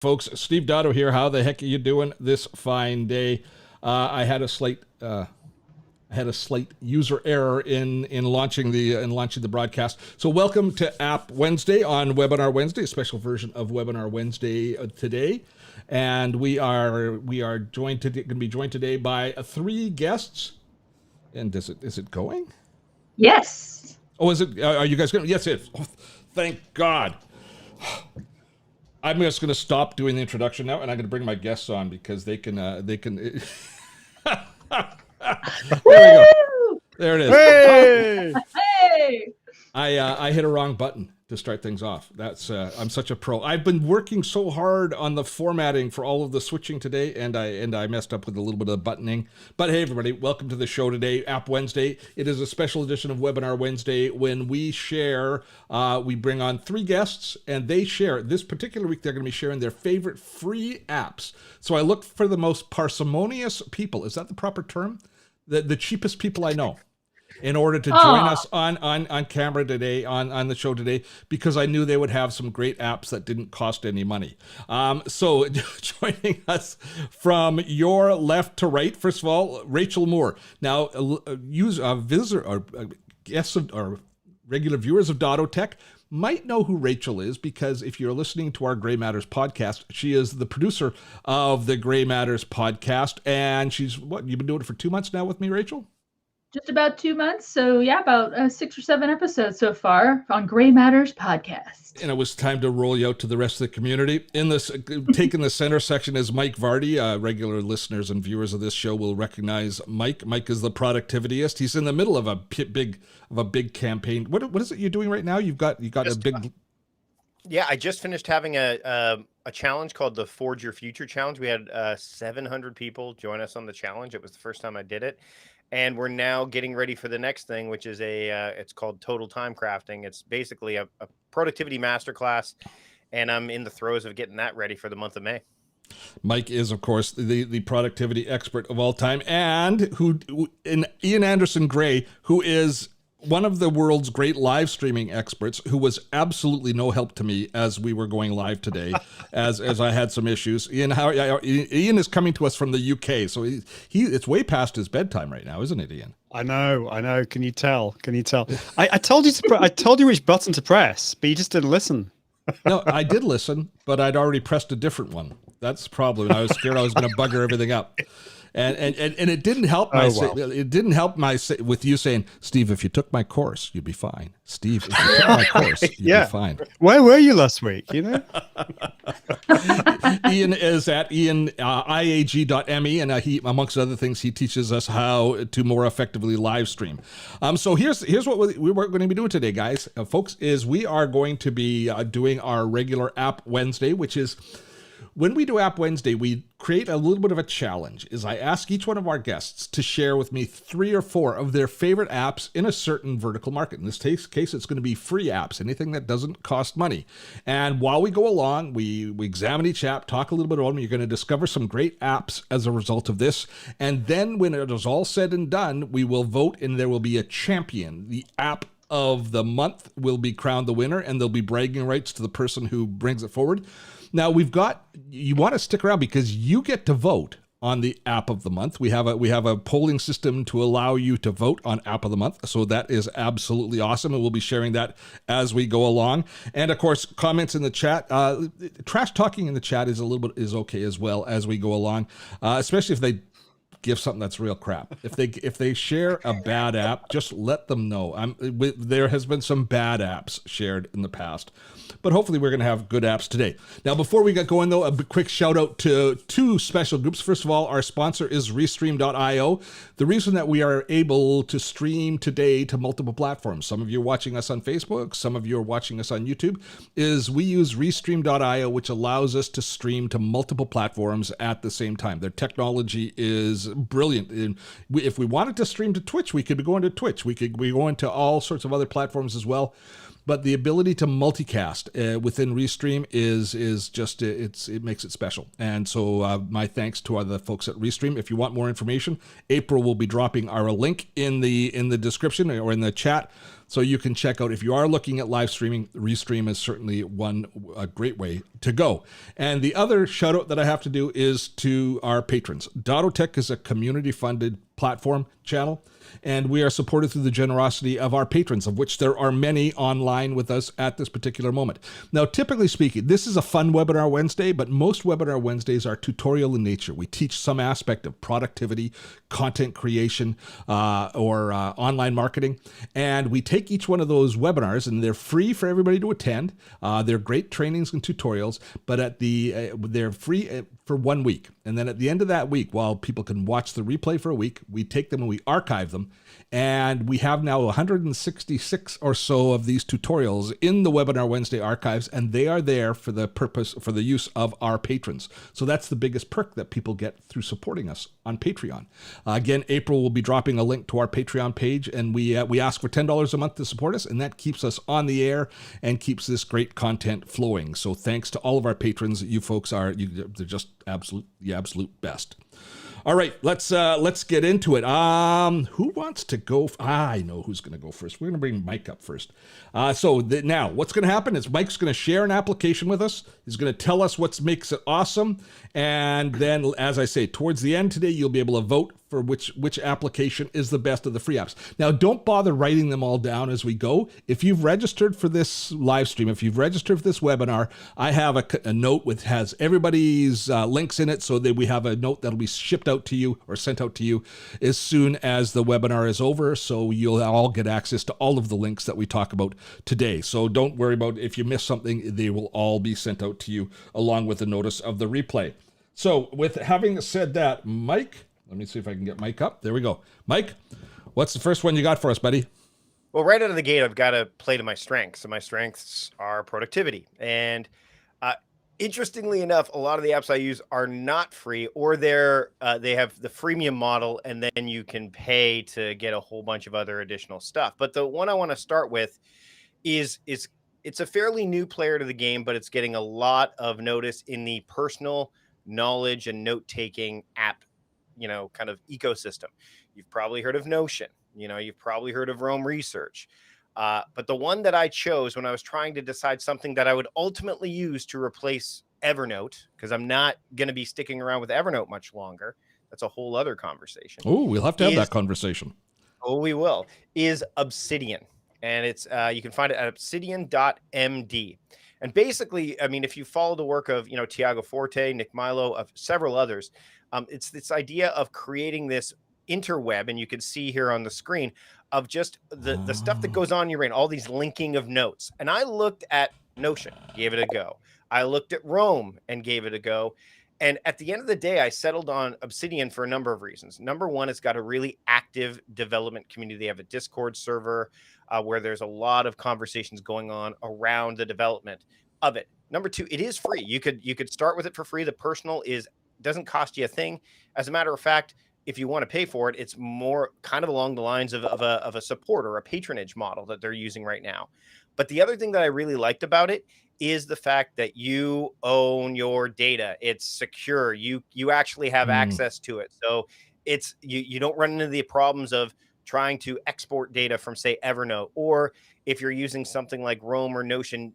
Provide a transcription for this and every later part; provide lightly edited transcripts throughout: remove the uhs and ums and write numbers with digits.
Folks, Steve Dotto here. How the heck are you doing this fine day? I had a slight user error in launching the broadcast. So welcome to App Wednesday on Webinar Wednesday, a special version of Webinar Wednesday today, and we are going to be joined today by three guests. And is it going? Yes. Oh, is it? Are you guys going? Yes, it is. Oh, thank God. I'm just going to stop doing the introduction now, and I'm going to bring my guests on because they can. There we go. There it is. Hey! Hey. I hit a wrong button to start things off. That's I'm such a pro. I've been working so hard on the formatting for all of the switching today, and I messed up with a little bit of buttoning. But hey, everybody, welcome to the show today, App Wednesday. It is a special edition of Webinar Wednesday when we share. We bring on three guests, and they share. This particular week, they're going to be sharing their favorite free apps. So I looked for the most parsimonious people. Is that the proper term? The cheapest people I know, in order to join us on camera today, on the show today, because I knew they would have some great apps that didn't cost any money. So joining us from your left to right, first of all, Rachelle Moore. Now, visitor or guests or regular viewers of Dotto Tech might know who Rachelle is, because if you're listening to our Gray Matters podcast, she is the producer of the Gray Matters podcast, and she's, you've been doing it for 2 months now with me, Rachelle? Just about 2 months. So yeah, about 6 or 7 episodes so far on Gray Matters podcast. And it was time to roll you out to the rest of the community. In this, taking the center section is Mike Vardy. Regular listeners and viewers of this show will recognize Mike. Mike is the productivityist. He's in the middle of a big campaign. What is it you're doing right now? You got a big. Yeah, I just finished having a challenge called the Forge Your Future Challenge. We had 700 people join us on the challenge. It was the first time I did it. And we're now getting ready for the next thing, which is it's called Total Time Crafting. It's basically a productivity masterclass, and I'm in the throes of getting that ready for the month of May. Mike is, of course, the productivity expert of all time, and Ian Anderson Gray, who is one of the world's great live streaming experts, who was absolutely no help to me as we were going live today, as I had some issues. Ian is coming to us from the UK, so it's way past his bedtime right now, isn't it, Ian? I know. Can you tell? I told you I told you which button to press, but you just didn't listen. No, I did listen, but I'd already pressed a different one. That's the problem. I was scared I was going to bugger everything up. And it didn't help with you saying, Steve, if you took my course, you'd be fine. Steve, if you took my course, you'd be fine. Where were you last week? You know, Ian is at iag.me, and he, amongst other things, he teaches us how to more effectively live stream. So here's what we're going to be doing today, guys, folks. Is we are going to be doing our regular App Wednesday, which is. When we do App Wednesday, we create a little bit of a challenge. Is I ask each one of our guests to share with me 3 or 4 of their favorite apps in a certain vertical market. In this case, it's going to be free apps, anything that doesn't cost money. And while we go along, we examine each app, talk a little bit about them. You're going to discover some great apps as a result of this. And then when it is all said and done, we will vote, and there will be a champion. The app of the month will be crowned the winner, and there'll be bragging rights to the person who brings it forward. Now you want to stick around because you get to vote on the app of the month. We have a polling system to allow you to vote on app of the month. So that is absolutely awesome. And we'll be sharing that as we go along. And of course, comments in the chat, trash talking in the chat is okay as well as we go along, especially if they give something that's real crap. If they share a bad app, just let them know. There has been some bad apps shared in the past, but hopefully we're going to have good apps today. Now, before we get going, though, a quick shout out to 2 special groups. First of all, our sponsor is Restream.io. The reason that we are able to stream today to multiple platforms, some of you are watching us on Facebook, some of you are watching us on YouTube, is we use Restream.io, which allows us to stream to multiple platforms at the same time. Their technology is brilliant. And if we wanted to stream to Twitch, we could be going to Twitch. We could be going to all sorts of other platforms as well. but the ability to multicast within Restream is just it makes it special. And so my thanks to the folks at Restream. If you want more information, April will be dropping our link in the description or in the chat, so you can check out. If you are looking at live streaming, Restream is certainly a great way to go. And the other shout out that I have to do is to our patrons. Dottotech is a community funded platform channel, and we are supported through the generosity of our patrons, of which there are many online with us at this particular moment. Now, typically speaking, this is a fun Webinar Wednesday, but most Webinar Wednesdays are tutorial in nature. We teach some aspect of productivity, content creation, or online marketing, and we take each one of those webinars, and they're free for everybody to attend. They're great trainings and tutorials, but they're free for 1 week. And then at the end of that week, while people can watch the replay for a week, we take them and we archive them. And we have now 166 or so of these tutorials in the Webinar Wednesday archives, and they are there for the use of our patrons. So that's the biggest perk that people get through supporting us on Patreon. Again, April will be dropping a link to our Patreon page, and we ask for $10 a month to support us, and that keeps us on the air and keeps this great content flowing. So thanks to all of our patrons. You folks they're just the absolute best. All right, let's get into it. Who wants to go? I know who's going to go first. We're going to bring Mike up first. Now, what's going to happen is Mike's going to share an application with us. He's going to tell us what makes it awesome. And then, as I say, towards the end today, you'll be able to vote for which application is the best of the free apps. Now, don't bother writing them all down as we go. If you've registered for this live stream, if you've registered for this webinar, I have a note with has everybody's links in it, so that we have a note that'll be shipped out to you or sent out to you as soon as the webinar is over, so you'll all get access to all of the links that we talk about today. So don't worry about if you miss something, they will all be sent out to you along with the notice of the replay. So with having said that, Mike, let me see if I can get Mike up. There we go. Mike, what's the first one you got for us, buddy? Well, right out of the gate, I've got to play to my strengths, and my strengths are productivity. And interestingly enough, a lot of the apps I use are not free, or they have the freemium model, and then you can pay to get a whole bunch of other additional stuff. But the one I want to start with is it's a fairly new player to the game, but it's getting a lot of notice in the personal knowledge and note-taking app, kind of ecosystem. You've probably heard of Notion. You've probably heard of Rome Research. But the one that I chose when I was trying to decide something that I would ultimately use to replace Evernote, because I'm not going to be sticking around with Evernote much longer. That's a whole other conversation. Oh, we'll have to have that conversation. Oh, we will. Is Obsidian. And it's you can find it at obsidian.md. And basically, I mean, if you follow the work of, Tiago Forte, Nick Milo, of several others, it's this idea of creating this interweb, and you can see here on the screen, of just the stuff that goes on in your brain, all these linking of notes. And I looked at Notion, gave it a go. I looked at Rome and gave it a go. And at the end of the day, I settled on Obsidian for a number of reasons. Number one, it's got a really active development community. They have a Discord server where there's a lot of conversations going on around the development of it. Number two, it is free. You could start with it for free. The personal doesn't cost you a thing. As a matter of fact, if you want to pay for it, it's more kind of along the lines of a support or a patronage model that they're using right now. But the other thing that I really liked about it is the fact that you own your data. It's secure. You actually have access to it. So it's you don't run into the problems of trying to export data from, say, Evernote, or if you're using something like Rome or Notion,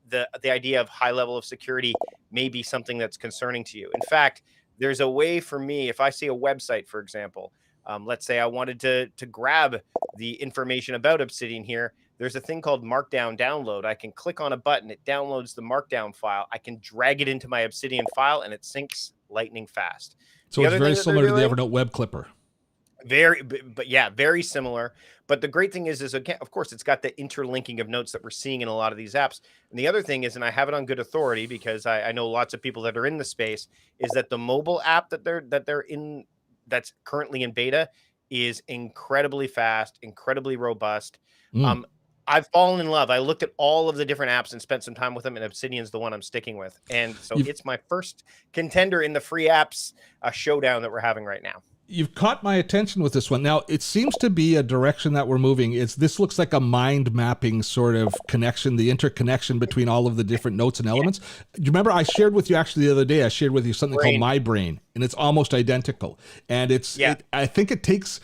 the idea of high level of security may be something that's concerning to you. In fact, there's a way for me, if I see a website, for example, let's say I wanted to grab the information about Obsidian here, there's a thing called Markdown Download. I can click on a button, it downloads the Markdown file. I can drag it into my Obsidian file, and it syncs lightning fast. So it's very similar to the Evernote web clipper. Very similar. But the great thing is again, of course, it's got the interlinking of notes that we're seeing in a lot of these apps. And the other thing is, and I have it on good authority because I know lots of people that are in the space, is that the mobile app that they're in, that's currently in beta, is incredibly fast, incredibly robust. I've fallen in love. I looked at all of the different apps and spent some time with them, and Obsidian's the one I'm sticking with. And so it's my first contender in the free apps showdown that we're having right now. You've caught my attention with this one. Now, it seems to be a direction that we're moving. This looks like a mind mapping sort of connection, the interconnection between all of the different notes and elements. Do you remember I shared with you actually the other day, I shared with you something called My Brain, and it's almost identical. And I think it takes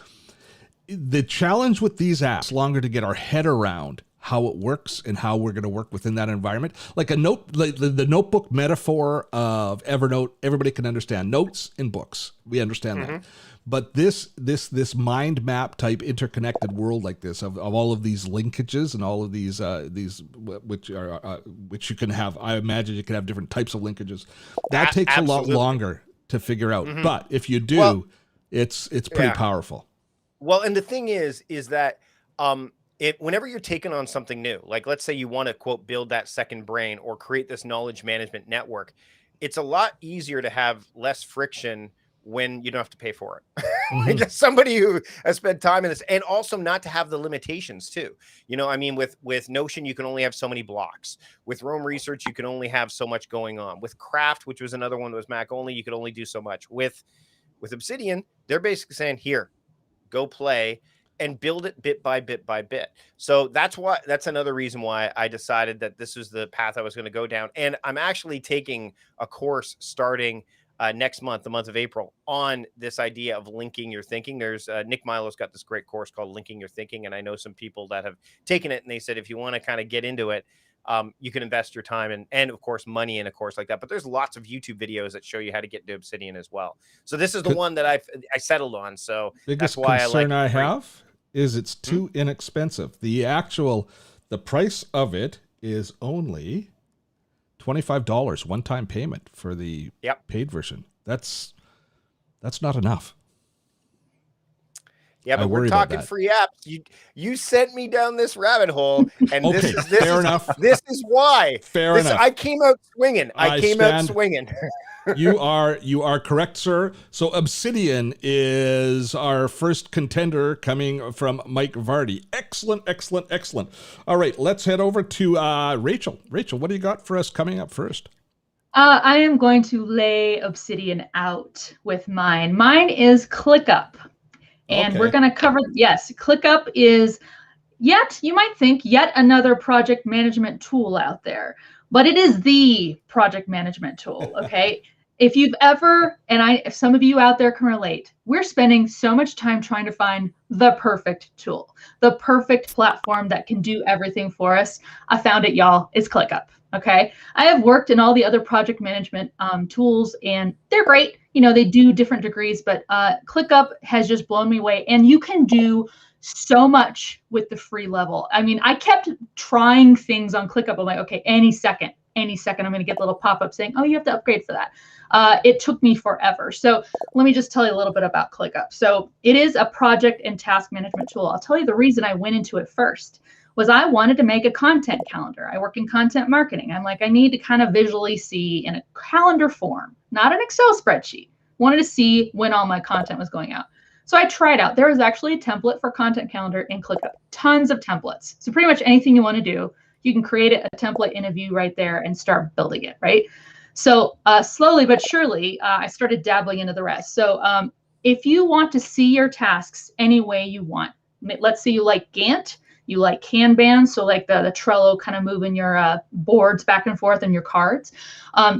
the challenge with these apps longer to get our head around how it works and how we're going to work within that environment. Like a note, like the notebook metaphor of Evernote, everybody can understand. Notes in books, we understand that. But this mind map type interconnected world like this of all of these linkages and all of these which you can have. I imagine you can have different types of linkages. That takes Absolutely. a lot longer to figure out. But if you do, it's pretty powerful. Well, and the thing is that whenever you're taking on something new, like let's say you want to quote build that second brain or create this knowledge management network, it's a lot easier to have less friction when you don't have to pay for it. Like somebody who has spent time in this, and also not to have the limitations too. You know, I mean, with Notion, you can only have so many blocks. With Roam Research, you can only have so much going on. With Craft, which was another one that was Mac only, you could only do so much. With Obsidian, they're basically saying, here, go play and build it bit by bit by bit. So that's another reason why I decided that this was the path I was going to go down. And I'm actually taking a course starting next month, the month of April, on this idea of linking your thinking. There's Nick Milo's got this great course called Linking Your Thinking. And I know some people that have taken it and they said, if you want to kind of get into it, you can invest your time and of course money in a course like that. But there's lots of YouTube videos that show you how to get into Obsidian as well. So this is the one that I settled on. So Biggest that's why concern I have is it's too inexpensive. The price of it is only $25 one-time payment for the paid version. That's not enough. Yeah, but we're talking free apps. You sent me down this rabbit hole, and okay, fair enough. This is why. Fair enough. I came out swinging. I came out swinging. You are correct, sir. So Obsidian is our first contender coming from Mike Vardy. Excellent, excellent, excellent. All right, let's head over to Rachel. Rachel, what do you got for us coming up first? I am going to lay Obsidian out with mine. Mine is ClickUp. And we're going to cover, yes, ClickUp is you might think yet another project management tool out there, but it is the project management tool, okay? If you've ever, if some of you out there can relate, we're spending so much time trying to find the perfect tool, the perfect platform that can do everything for us. I found it, y'all. It's ClickUp. Okay. I have worked in all the other project management tools, and they're great. You know, they do different degrees, but ClickUp has just blown me away. And you can do so much with the free level. I mean, I kept trying things on ClickUp. I'm like, okay, any second, I'm going to get a little pop-up saying, oh, you have to upgrade for that. It took me forever. So let me just tell you a little bit about ClickUp. So it is a project and task management tool. I'll tell you the reason I went into it first was I wanted to make a content calendar. I work in content marketing. I'm like, I need to kind of visually see in a calendar form, not an Excel spreadsheet. Wanted to see when all my content was going out. So I tried out. There is actually a template for content calendar in ClickUp. Tons of templates. So pretty much anything you want to do, you can create a template in a view right there and start building it, right? So slowly but surely, I started dabbling into the rest. So if you want to see your tasks any way you want, let's say you like Gantt, you like Kanban, so like the Trello kind of moving your boards back and forth and your cards.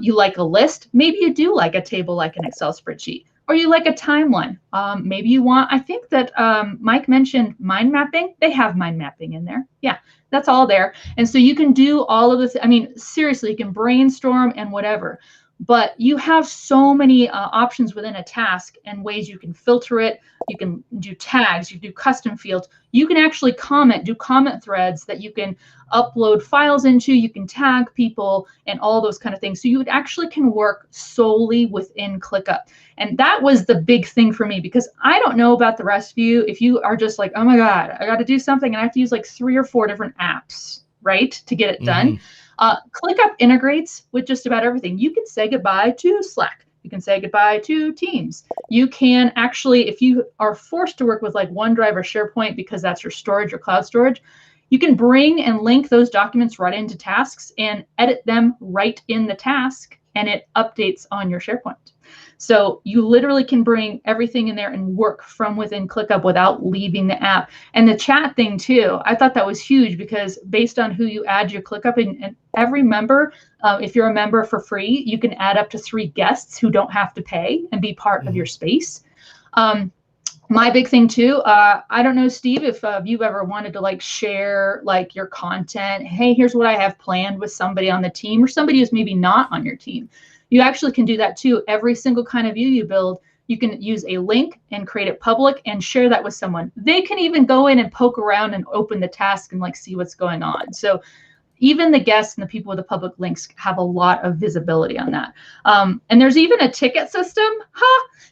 You like a list. Maybe you do like a table like an Excel spreadsheet. Or you like a timeline. Maybe you want, I think that Mike mentioned mind mapping. They have mind mapping in there. Yeah, that's all there. And so you can do all of this. I mean, seriously, you can brainstorm and whatever. But you have so many options within a task and ways you can filter it. You can do tags, you can do custom fields. You can actually do comment threads that you can upload files into. You can tag people and all those kind of things. So you actually can work solely within ClickUp. And that was the big thing for me, because I don't know about the rest of you. If you are just like, oh my God, I got to do something and I have to use like 3 or 4 different apps, right, to get it done. ClickUp integrates with just about everything. You can say goodbye to Slack. You can say goodbye to Teams. You can actually, if you are forced to work with like OneDrive or SharePoint because that's your storage or cloud storage, you can bring and link those documents right into tasks and edit them right in the task, and it updates on your SharePoint. So you literally can bring everything in there and work from within ClickUp without leaving the app. And the chat thing too, I thought that was huge because based on who you add your ClickUp, and every member, if you're a member for free, you can add up to 3 guests who don't have to pay and be part of your space. My big thing too, I don't know, Steve, if you've ever wanted to like share like your content. Hey, here's what I have planned with somebody on the team or somebody who's maybe not on your team. You actually can do that too. Every single kind of view you build, you can use a link and create it public and share that with someone. They can even go in and poke around and open the task and like see what's going on. So even the guests and the people with the public links have a lot of visibility on that. And there's even a ticket system.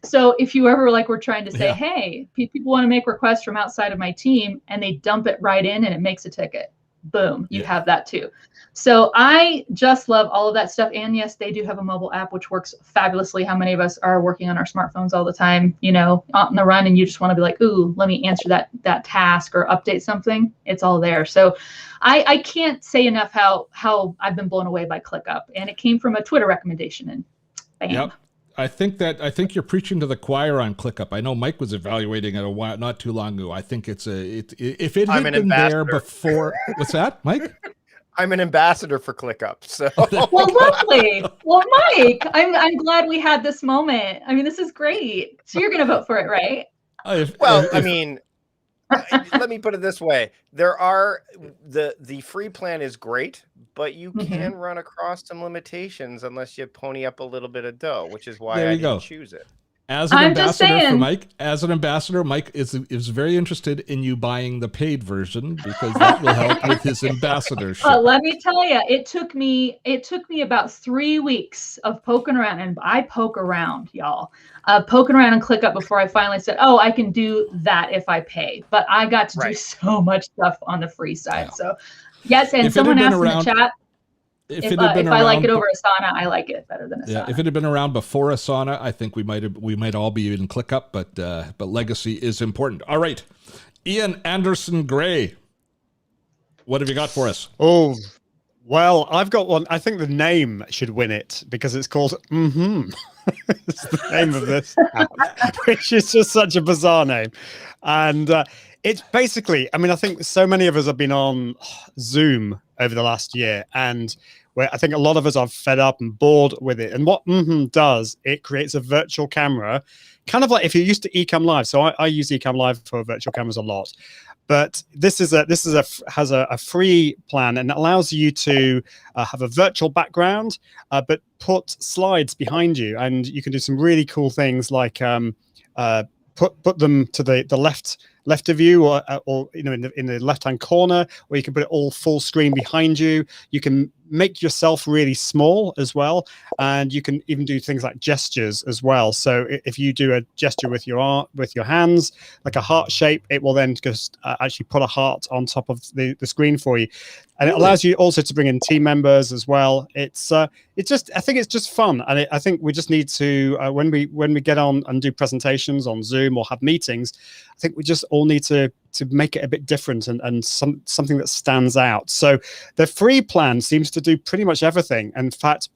So if you ever like were trying to say, hey, people want to make requests from outside of my team and they dump it right in and it makes a ticket. Boom, you have that too. So I just love all of that stuff. And yes, they do have a mobile app, which works fabulously. How many of us are working on our smartphones all the time, you know, on the run, and you just want to be like, ooh, let me answer that task or update something. It's all there. So I can't say enough how I've been blown away by ClickUp, and it came from a Twitter recommendation, and bam. Yep. I think you're preaching to the choir on ClickUp. I know Mike was evaluating it a while, not too long ago. I think if it had been there before, what's that, Mike? I'm an ambassador for ClickUp. So well, lovely. Well, Mike, I'm glad we had this moment. I mean, this is great. So you're going to vote for it, right? I mean, let me put it this way: there are the free plan is great, but you can run across some limitations unless you pony up a little bit of dough, which is why I didn't choose it. As an ambassador, Mike is very interested in you buying the paid version because that will help with his ambassadorship. Let me tell you, it took me about 3 weeks of poking around, and I poke around, y'all, poking around and ClickUp before I finally said, oh, I can do that if I pay. But I got to do so much stuff on the free side. Yeah. So yes, and someone asked in the chat, if I like it over Asana, I like it better than Asana. Yeah, if it had been around before Asana, I think we might all be in ClickUp, but legacy is important. All right, Ian Anderson Gray, what have you got for us? Oh, well, I've got one. I think the name should win it because it's called Mmhmm. It's the name of this app, which is just such a bizarre name, and it's basically. I mean, I think so many of us have been on Zoom over the last year, and where I think a lot of us are fed up and bored with it. And what Mmhmm does, it creates a virtual camera, kind of like if you're used to Ecamm Live. So I use Ecamm Live for virtual cameras a lot, but this has a free plan and it allows you to have a virtual background, but put slides behind you, and you can do some really cool things like put them to the left of you, or you know, in the left hand corner, or you can put it all full screen behind you. You can make yourself really small as well, and you can even do things like gestures as well. So if you do a gesture with your hands, like a heart shape, it will then just actually put a heart on top of the screen for you, and it allows you also to bring in team members as well. It's just, I think it's just fun, and I think we just need to when we get on and do presentations on Zoom or have meetings, I think we just all need to make it a bit different and something that stands out. So the free plan seems to do pretty much everything. In fact,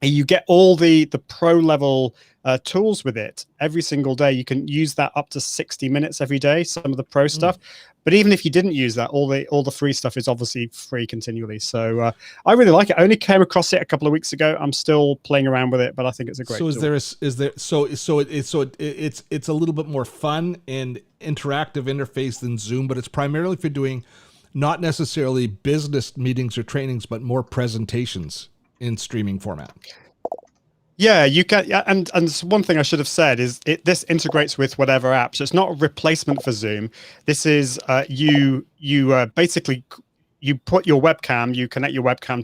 you get all the pro level tools with it every single day. You can use that up to 60 minutes every day, some of the pro stuff. But even if you didn't use that, all the free stuff is obviously free continually. So I really like it. I only came across it a couple of weeks ago. I'm still playing around with it, but I think it's a great tool. It's a little bit more fun and interactive interface than Zoom, but it's primarily for doing not necessarily business meetings or trainings, but more presentations in streaming format. Yeah, you can. Yeah, and one thing I should have said is this integrates with whatever app. So it's not a replacement for Zoom. This is you basically you put your webcam, you connect your webcam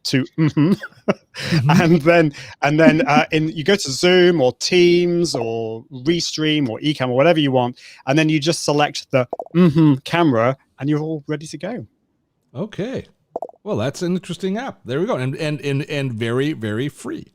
to Mmhmm, and then you go to Zoom or Teams or Restream or Ecamm or whatever you want, and then you just select the Mmhmm camera, and you're all ready to go. Okay, well that's an interesting app. There we go, and very, very free.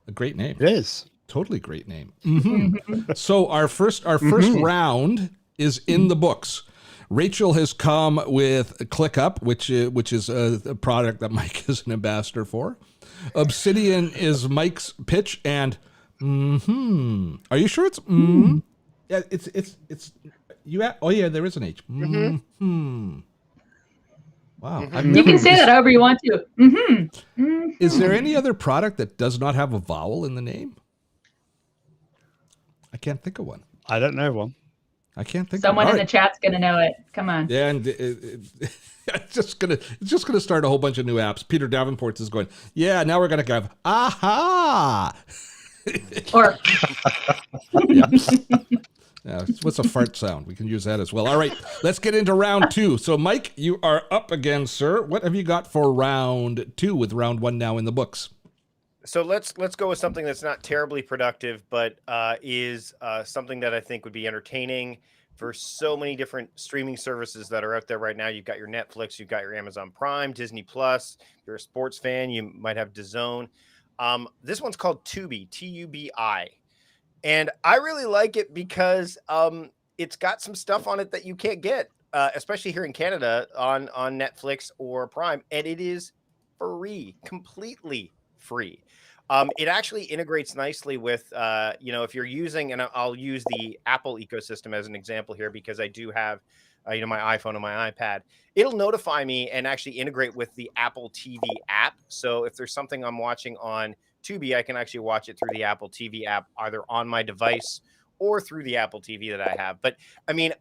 A great name. It is. Totally great name. Mmhmm. So our first round is in the books. Rachel has come with ClickUp, which is a product that Mike is an ambassador for. Obsidian is Mike's pitch, and Mm-hmm. Are you sure it's Yeah, it's you. Oh yeah, there is an H. Mm-hmm. Wow. I've You never. can say that however you want to. Mm-hmm. Is there any other product that does not have a vowel in the name? I can't think of one. I don't know one. I can't think Someone of in one. the chat's gonna know it. Come on. Yeah, and it's just gonna start a whole bunch of new apps. Peter Davenport is going, yeah, now we're gonna have aha. Or Yeah, what's a fart sound? We can use that as well. All right, let's get into round 2. So, Mike, you are up again, sir. What have you got for round 2 with round 1 now in the books? So let's go with something that's not terribly productive, but is something that I think would be entertaining for so many different streaming services that are out there right now. You've got your Netflix, you've got your Amazon Prime, Disney Plus. If you're a sports fan, you might have DAZN. This one's called Tubi, Tubi. And I really like it because it's got some stuff on it that you can't get, especially here in Canada on Netflix or Prime. And it is free, completely free. It actually integrates nicely with, if you're using, and I'll use the Apple ecosystem as an example here, because I do have, my iPhone and my iPad. It'll notify me and actually integrate with the Apple TV app. So if there's something I'm watching on Tubi, I can actually watch it through the Apple TV app, either on my device or through the Apple TV that I have. But I mean,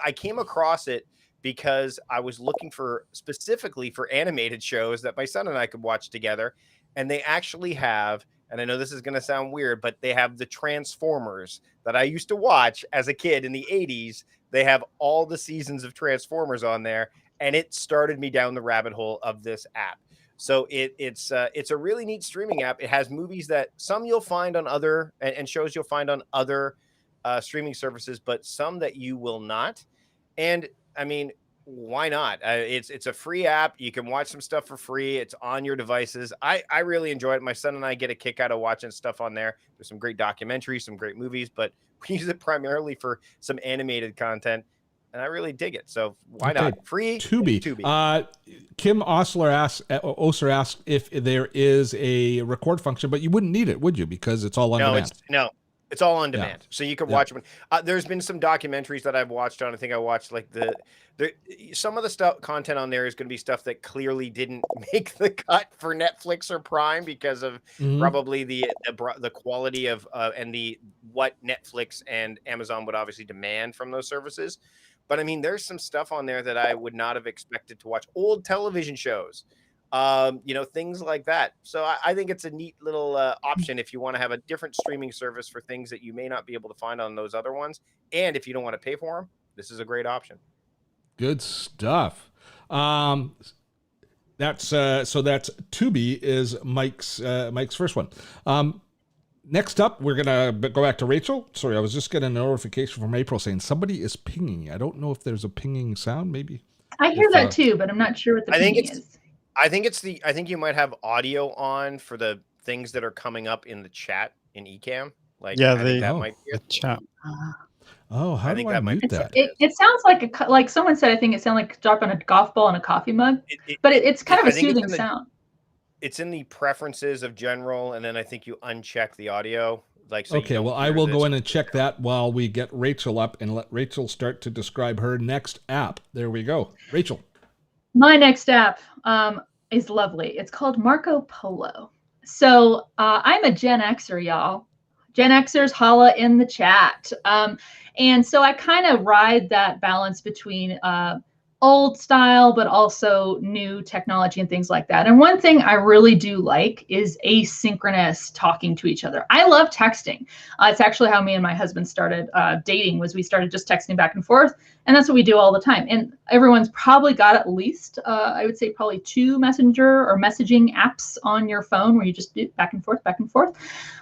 I came across it because I was looking specifically for animated shows that my son and I could watch together. And they actually have, and I know this is going to sound weird, but they have the Transformers that I used to watch as a kid in the 80s. They have all the seasons of Transformers on there, and it started me down the rabbit hole of this app. So it's a really neat streaming app. It has movies that some you'll find on other and shows you'll find on other streaming services, but some that you will not. And I mean, why not? It's a free app. You can watch some stuff for free. It's on your devices. I really enjoy it. My son and I get a kick out of watching stuff on there. There's some great documentaries, some great movies, but we use it primarily for some animated content. And I really dig it. So why not? Free Tubi. Kim Osler asked if there is a record function, but you wouldn't need it, would you? Because it's all on demand. It's all on demand. Yeah. So you can watch them. There's been some documentaries that I've watched on. I think I watched like some of the content on there is going to be stuff that clearly didn't make the cut for Netflix or Prime because of probably the quality of and what Netflix and Amazon would obviously demand from those services. But I mean, there's some stuff on there that I would not have expected to watch. Old television shows, things like that. So I think it's a neat little option if you want to have a different streaming service for things that you may not be able to find on those other ones. And if you don't want to pay for them, this is a great option. Good stuff. That's Tubi is Mike's first one. Next up, we're going to go back to Rachel. Sorry, I was just getting a notification from April saying somebody is pinging. I don't know if there's a pinging sound, maybe. I hear that too, but I'm not sure what the pinging is. I think you might have audio on for the things that are coming up in the chat in Ecamm. The chat. How do I mute that? It sounds like someone said, I think it sounded like dropping a golf ball in a coffee mug, but it's kind of a soothing sound. It's in the preferences of general, and then I think you uncheck the audio. Okay, well, I will go in and check that while we get Rachel up and let Rachel start to describe her next app. There we go. Rachel. My next app is lovely. It's called Marco Polo. So I'm a Gen Xer, y'all. Gen Xers, holla in the chat. And so I kind of ride that balance between old style, but also new technology and things like that. And one thing I really do like is asynchronous talking to each other. I love texting. It's actually how me and my husband started dating, was we started just texting back and forth. And that's what we do all the time. And everyone's probably got at least, I would say probably 2 messenger or messaging apps on your phone where you just do back and forth, back and forth.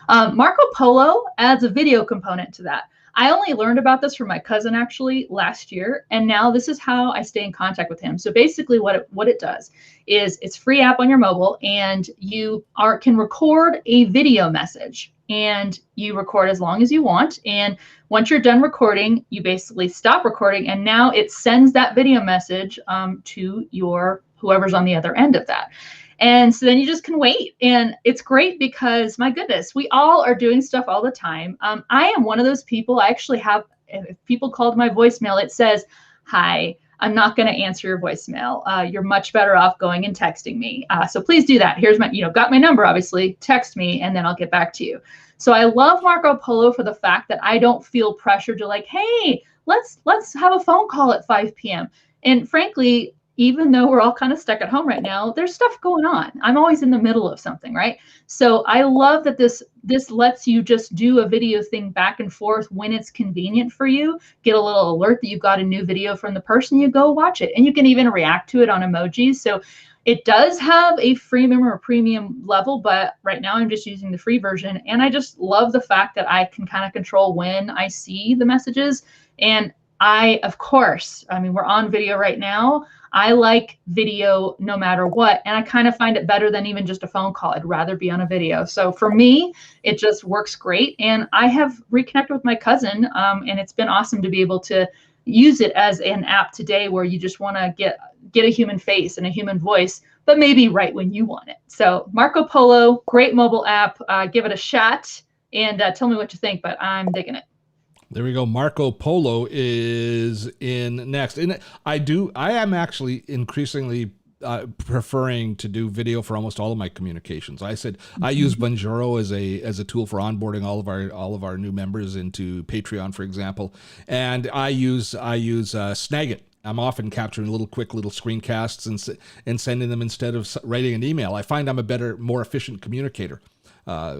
Marco Polo adds a video component to that. I only learned about this from my cousin actually last year, and now this is how I stay in contact with him. So basically what it does is it's a free app on your mobile, and you can record a video message, and you record as long as you want. And once you're done recording, you basically stop recording, and now it sends that video message to whoever's on the other end of that. And so then you just can wait. And it's great because, my goodness, we all are doing stuff all the time. I am one of those people. I actually have, if people called my voicemail, it says, "Hi, I'm not going to answer your voicemail. You're much better off going and texting me. So please do that. Here's my, got my number, obviously. Text me, and then I'll get back to you." So I love Marco Polo for the fact that I don't feel pressured to like, hey, let's have a phone call at 5 p.m. And frankly, even though we're all kind of stuck at home right now, there's stuff going on. I'm always in the middle of something, right? So I love that this lets you just do a video thing back and forth when it's convenient for you. Get a little alert that you've got a new video from the person, you go watch it. And you can even react to it on emojis. So it does have a freemium or premium level, but right now I'm just using the free version. And I just love the fact that I can kind of control when I see the messages. And of course, I mean, we're on video right now. I like video no matter what. And I kind of find it better than even just a phone call. I'd rather be on a video. So for me, it just works great. And I have reconnected with my cousin, and it's been awesome to be able to use it as an app today where you just want to get a human face and a human voice, but maybe right when you want it. So Marco Polo, great mobile app. Give it a shot and tell me what you think, but I'm digging it. There we go. Marco Polo is in next. And I am actually increasingly preferring to do video for almost all of my communications. I said I use Bonjoro as a tool for onboarding all of our new members into Patreon, for example. And I use Snagit. I'm often capturing quick little screencasts and sending them instead of writing an email. I find I'm a more efficient communicator.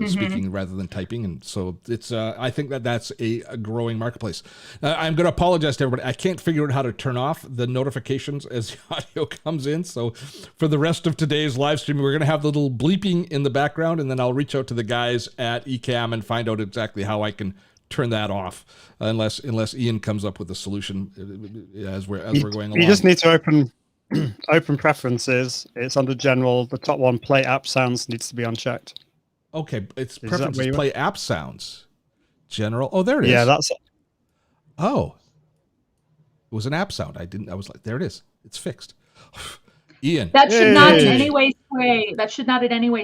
Speaking rather than typing, and so it's I think that's a growing marketplace. I'm going to apologize to everybody. I can't figure out how to turn off the notifications as the audio comes in, so for the rest of today's live stream we're going to have the little bleeping in the background, and then I'll reach out to the guys at Ecamm and find out exactly how I can turn that off, unless Ian comes up with a solution as we're going along. You just need to open preferences. It's under general. The top one, play app sounds, needs to be unchecked. Okay, it's preferences, play app sounds. General. Oh, there it is. Yeah, that's it. Oh. It was an app sound. I was like, there it is. It's fixed. Ian. That should not in any way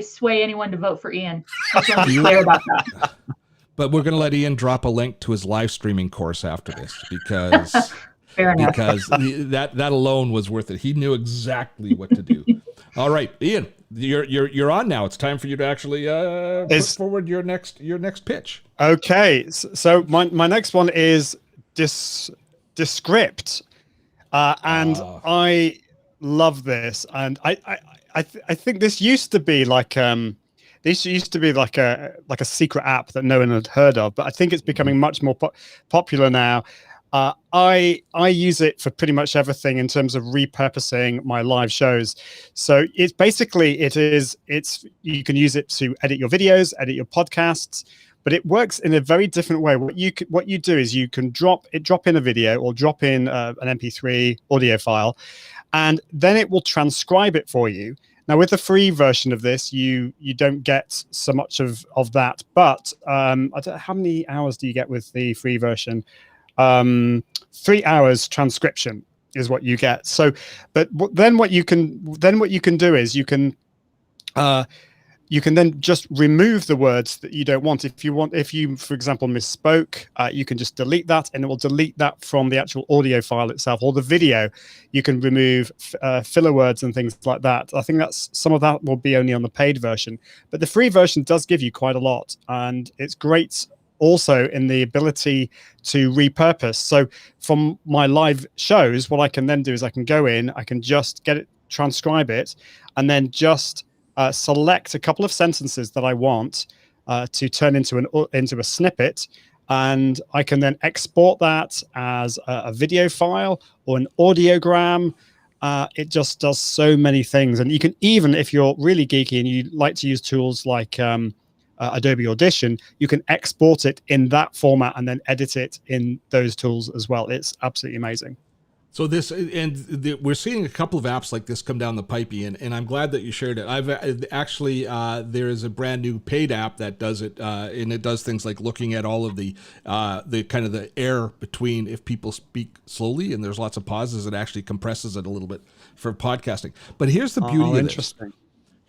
sway anyone to vote for Ian. I just want to be clear about that. But we're going to let Ian drop a link to his live streaming course after this because Fair enough. Because that alone was worth it. He knew exactly what to do. All right, Ian, you're on now. It's time for you to actually put forward your next pitch. Okay, so my next one is Descript, and I love this, and I think this used to be like a secret app that no one had heard of, but I think it's becoming much more popular now. I use it for pretty much everything in terms of repurposing my live shows. So it's basically you can use it to edit your videos, edit your podcasts, but it works in a very different way. What you do is you can drop in a video or drop in an MP3 audio file, and then it will transcribe it for you. Now, with the free version of this, you don't get so much of that, but I don't know, how many hours do you get with the free version? 3 hours transcription is what you get. So, but then what you can do is you can then just remove the words that you don't want. If you, for example, misspoke, you can just delete that, and it will delete that from the actual audio file itself. Or the video, you can remove filler words and things like that. I think some of that will be only on the paid version, but the free version does give you quite a lot, and it's great also in the ability to repurpose. So from my live shows, what I can then do is I can go in, I can just transcribe it, and then just select a couple of sentences that I want to turn into a snippet, and I can then export that as a video file or an audiogram. It just does so many things, and you can even, if you're really geeky and you like to use tools like Adobe Audition, you can export it in that format and then edit it in those tools as well. It's absolutely amazing. So we're seeing a couple of apps like this come down the pipe, Ian, and I'm glad that you shared it. I've actually there is a brand new paid app that does it, and it does things like looking at all of the kind of the air between if people speak slowly and there's lots of pauses. It actually compresses it a little bit for podcasting. But here's the beauty of interesting.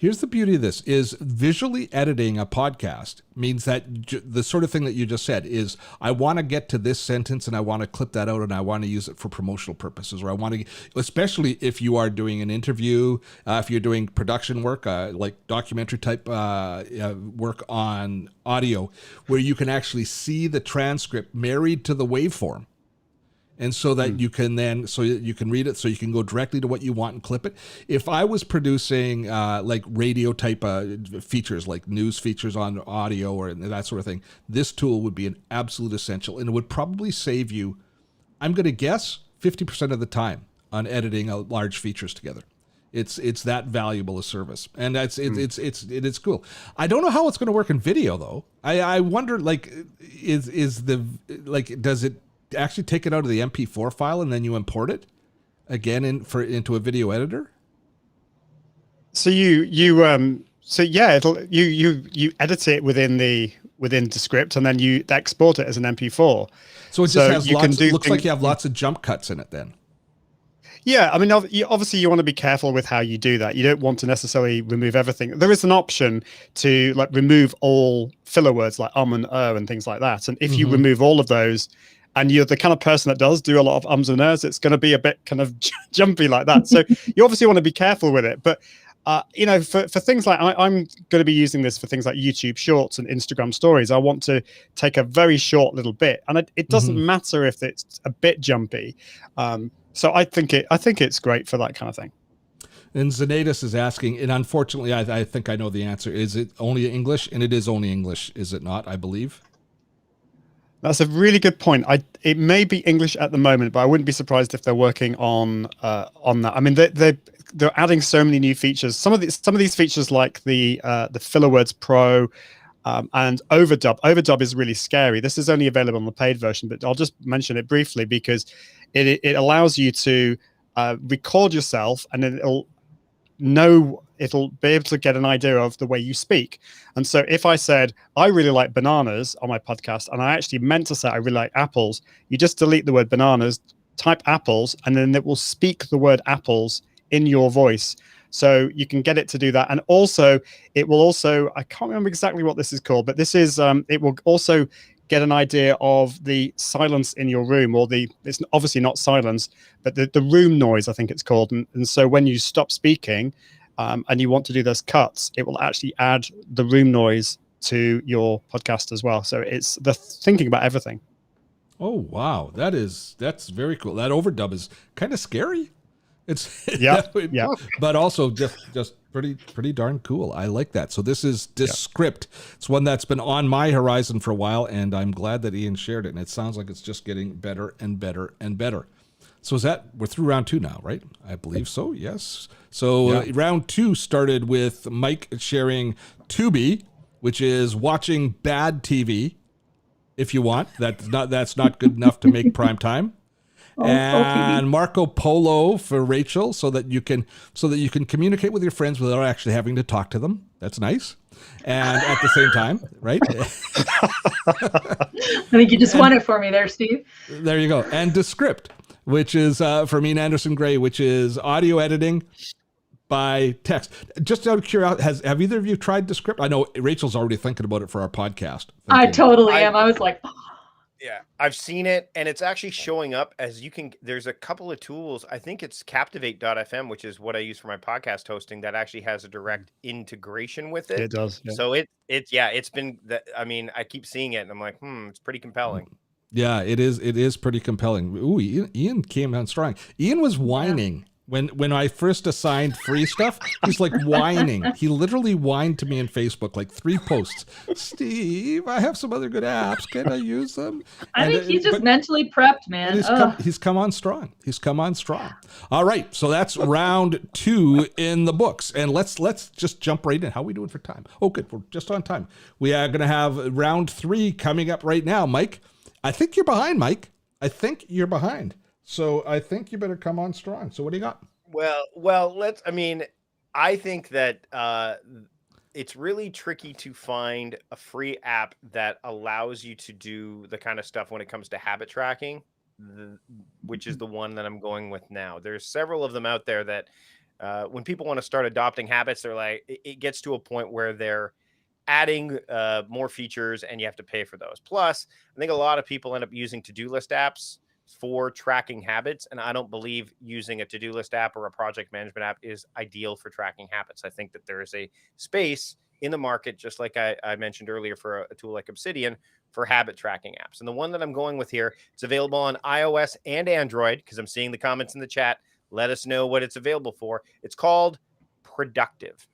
Here's the beauty of this is visually editing a podcast means that the sort of thing that you just said is I want to get to this sentence and I want to clip that out and I want to use it for promotional purposes, or I want to, especially if you are doing an interview, if you're doing production work, like documentary type work on audio, where you can actually see the transcript married to the waveform. And so that you can then, so you can read it, so you can go directly to what you want and clip it. If I was producing like radio type features, like news features on audio or that sort of thing, this tool would be an absolute essential, and it would probably save you, I'm going to guess, 50% of the time on editing large features together. It's that valuable a service, and it is cool. I don't know how it's going to work in video though. I wonder, like, does it actually take it out of the MP4 file and then you import it again into a video editor? So you edit it within Descript and then you export it as an MP4. So it just has looks like you have lots of jump cuts in it then. Yeah, I mean, obviously you want to be careful with how you do that. You don't want to necessarily remove everything. There is an option to like remove all filler words like and and things like that. And if you remove all of those, and you're the kind of person that does do a lot of ums and ers, it's going to be a bit kind of jumpy like that. So you obviously want to be careful with it. But, you know, for things like, I'm going to be using this for things like YouTube Shorts and Instagram Stories. I want to take a very short little bit. And it doesn't matter if it's a bit jumpy. So I think it's great for that kind of thing. And Zenatus is asking, and unfortunately, I think I know the answer. Is it only English? And it is only English, is it not, I believe? That's a really good point. It may be English at the moment, but I wouldn't be surprised if they're working on that. I mean, they're adding so many new features. Some of these features, like the Filler Words Pro and Overdub. Overdub is really scary. This is only available on the paid version, but I'll just mention it briefly because it allows you to record yourself, and then it'll be able to get an idea of the way you speak. And so if I said, I really like bananas on my podcast, and I actually meant to say I really like apples, you just delete the word bananas, type apples, and then it will speak the word apples in your voice. So you can get it to do that. And also, it will also, I can't remember exactly what this is called, but this is, it will also get an idea of the silence in your room, or it's obviously not silence, but the room noise, I think it's called. And so when you stop speaking, and you want to do those cuts, it will actually add the room noise to your podcast as well. So it's the thinking about everything. Oh, wow. That's very cool. That overdub is kind of scary. It's yeah, but also just pretty darn cool. I like that. So this is Descript. It's one that's been on my horizon for a while, and I'm glad that Ian shared it. And it sounds like it's just getting better and better and better. So we're through round 2 now, right? I believe so. Yes. So round 2 started with Mike sharing Tubi, which is watching bad TV. If you want, that's not good enough to make prime time. And Marco Polo for Rachel, so that you can communicate with your friends without actually having to talk to them. That's nice. And at the same time, right? I think you just won it for me there, Steve. There you go. And Descript, which is for me and Anderson Gray, which is audio editing by text. Just out of curiosity, have either of you tried Descript? I know Rachel's already thinking about it for our podcast. I totally am. I was like, yeah, I've seen it, and it's actually showing up as you can. There's a couple of tools. I think it's Captivate.fm, which is what I use for my podcast hosting, that actually has a direct integration with it. It does. Yeah. So it's been that. I mean, I keep seeing it, and I'm like, it's pretty compelling. Yeah, it is. It is pretty compelling. Ooh, Ian came on strong. Ian was whining. When I first assigned free stuff, he's like whining. He literally whined to me in Facebook, like 3 posts. Steve, I have some other good apps. Can I use them? I think he's just mentally prepped, man. He's come on strong. He's come on strong. All right, so that's round 2 in the books, and let's just jump right in. How are we doing for time? Oh, good. We're just on time. We are going to have round 3 coming up right now, Mike. I think you're behind, Mike. I think you're behind. So I think you better come on strong. So what do you got? Well, I think that it's really tricky to find a free app that allows you to do the kind of stuff when it comes to habit tracking, which is the one that I'm going with now. There's several of them out there that when people want to start adopting habits, they're like, it gets to a point where they're adding more features and you have to pay for those. Plus, I think a lot of people end up using to-do list apps for tracking habits. And I don't believe using a to-do list app or a project management app is ideal for tracking habits. I think that there is a space in the market, just like I mentioned earlier, for a tool like Obsidian for habit tracking apps. And the one that I'm going with here, it's available on iOS and Android, because I'm seeing the comments in the chat. Let us know what it's available for. It's called Productive.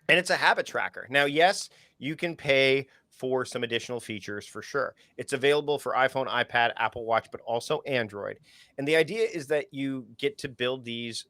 And it's a habit tracker. Now, yes, you can pay for some additional features for sure. It's available for iPhone, iPad, Apple Watch, but also Android. And the idea is that you get to build these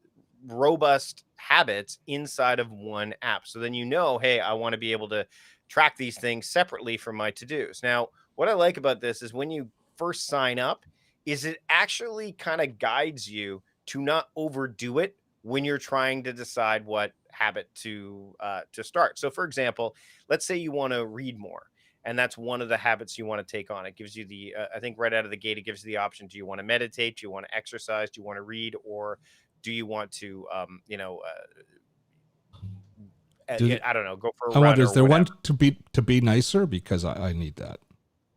robust habits inside of one app. So then you know, hey, I want to be able to track these things separately from my to-dos. Now, what I like about this is when you first sign up, is it actually kind of guides you to not overdo it when you're trying to decide what habit to start. So for example, let's say you want to read more, and that's one of the habits you want to take on. It gives you the I think right out of the gate, it gives you the option: do you want to meditate, do you want to exercise, do you want to read, or do you want to I don't know, go for a I run wonder, or is there whatever. one to be nicer? Because I need that.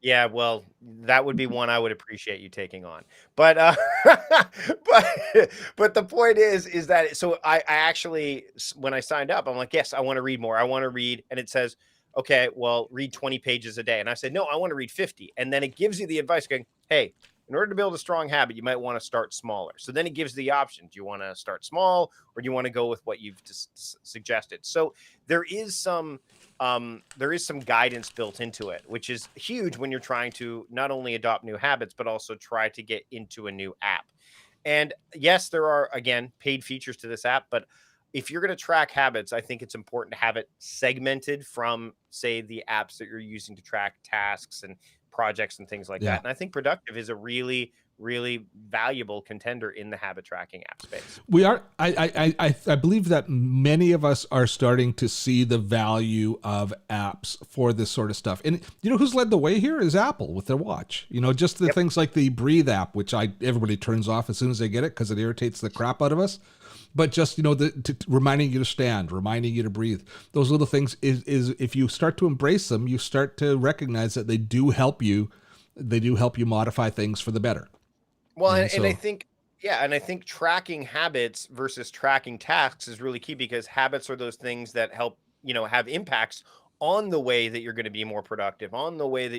Yeah, well, that would be one I would appreciate you taking on. But but the point is that so I actually, when I signed up, I'm like, yes, I want to read more. I want to read, and it says, okay, well, read 20 pages a day. And I said, no, I want to read 50. And then it gives you the advice going, hey, in order to build a strong habit, you might want to start smaller. So then it gives the option: do you want to start small, or do you want to go with what you've just suggested? So there is some guidance built into it, which is huge when you're trying to not only adopt new habits, but also try to get into a new app. And yes, there are, again, paid features to this app, but if you're going to track habits, I think it's important to have it segmented from, say, the apps that you're using to track tasks and projects and things like Yeah. that. And I think Productive is a really, really valuable contender in the habit tracking app space. We are. I believe that many of us are starting to see the value of apps for this sort of stuff. And you know who's led the way here is Apple with their watch. You know, just the Yep. things like the Breathe app, which everybody turns off as soon as they get it because it irritates the crap out of us. But just, you know, reminding you to stand, reminding you to breathe. Those little things is if you start to embrace them, you start to recognize that they do help you. They do help you modify things for the better. Well, And and I so, think, yeah, and I think tracking habits versus tracking tasks is really key, because habits are those things that help, have impacts on the way that you're going to be more productive, on the way that